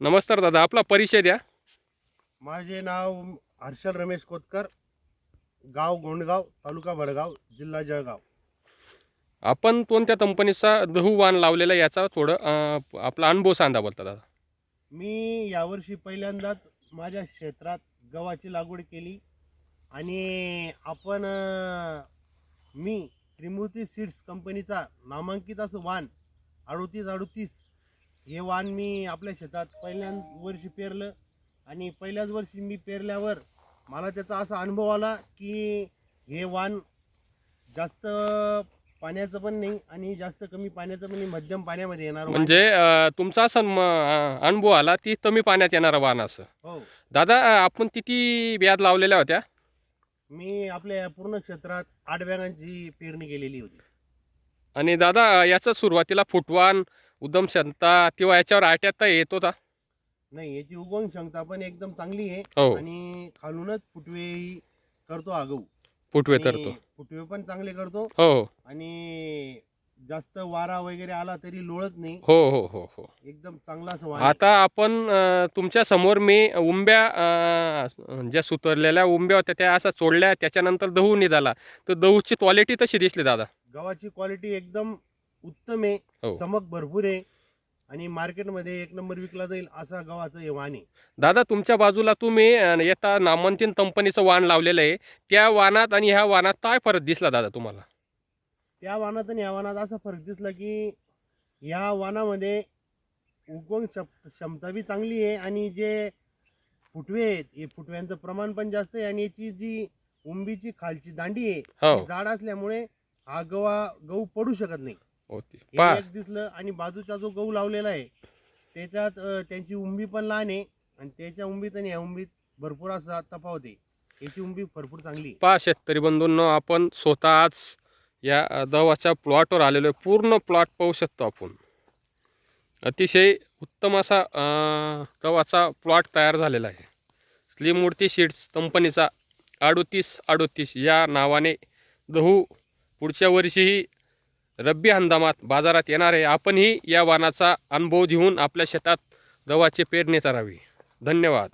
नमस्कार दादा, आपला परिचय द्या. माझे नाव हर्षल रमेश कोतकर, गाव गोंडगाव, तालुका भडगाव, जिल्हा जळगाव. आपण कोणत्या कंपनीचा गहू वाण लावलेला याचा थोडं आपला अनुभव सांगा बोलता दादा. मी यावर्षी पहिल्यांदाच माझ्या क्षेत्रात गव्हाची लागवड केली आणि मी त्रिमूर्ती सीड्स कंपनीचा नामांकित असं वाण 3838 हे वाण मी आपल्या शेतात पहिल्याच वर्षी पेरलं आणि पहिल्याच वर्षी मी पेरल्यावर मला त्याचा असा अनुभव आला की हे वाण जास्त पाण्याचं पण नाही आणि जास्त कमी पाण्याचं पण नाही, मध्यम पाण्यामध्ये येणार वाण. म्हणजे तुमचा असा अनुभव आला ती कमी पाण्यात येणारा वाण असं. हो, दादा, आपण किती ब्याज लावलेल्या होत्या? मी आपल्या पूर्ण क्षेत्रात 8 बॅगांची पेरणी केलेली होती. आणि दादा, याचा सुरुवातीला फुटवान उद्यम क्षमता किंवा याच्यावर आट्यात येत होता? नाही, याची उगवण क्षमता पण एकदम चांगली आहे हो, आणि खालूनच फुटवेही करतो हा गहू. फुटवे आणि करतो. फुटवे पण चांगले करतो हो हो आणि जास्त वारा वगैरे आला तरी लोळत नाही. हो हो हो हो. एकदम चांगला असं वाण आहे. आता आपण तुमच्या समोर मी उंब्या ज्या सुतरलेल्या उंब्या होत्या त्या असा सोडल्या, त्याच्यानंतर दहू निघाला. तर दहूची क्वालिटी तशी दिसली दादा. गव्हाची क्वालिटी एकदम उत्तम आहे, हो चमक भरपूर आहे आणि मार्केटमध्ये 1 नंबर विकला जाईल असा गव्हाचं हे वाण आहे. दादा, तुमच्या बाजूला तुम्ही येता नामांकित कंपनीचं वाण लावलेलं आहे. त्या वाणात आणि ह्या वाणात काय फरक दिसला दादा तुम्हाला? त्या वाणात आणि या वाणात असा फरक दिसला की या वाणामध्ये उगवण क्षमता बी चांगली आहे आणि जे फुटवे आहेत हे फुटव्यांचं प्रमाण पण जास्त आहे आणि याची जी उंबीची खालची दांडी आहे हो ती जाड असल्यामुळे हा गहू पडू शकत नाही. होती हे पा एक दिसलं आणि बाजूचा जो गहू लावलेला आहे त्याच्यात त्यांची उंबी पण लहान आहे आणि त्याच्या उंबीत आणि या उंबीत भरपूर असा तफावत आहे. याची उंबी भरपूर चांगली आहे. पा शेतकरी बंधूंनो, आपण स्वतःच या दवाच्या प्लॉटवर आलेलो आहे. पूर्ण प्लॉट पाहू शकतो आपण. अतिशय उत्तम असा गव्हाचा प्लॉट तयार झालेला आहे. त्रिमूर्ती सीड्स कंपनीचा 3838 या नावाने गहू पुढच्या वर्षीही रब्बी हंगामात बाजारात येणार आहे. आपणही या वाणाचा अनुभव घेऊन आपल्या शेतात गव्हाची पेरणी करावी. धन्यवाद.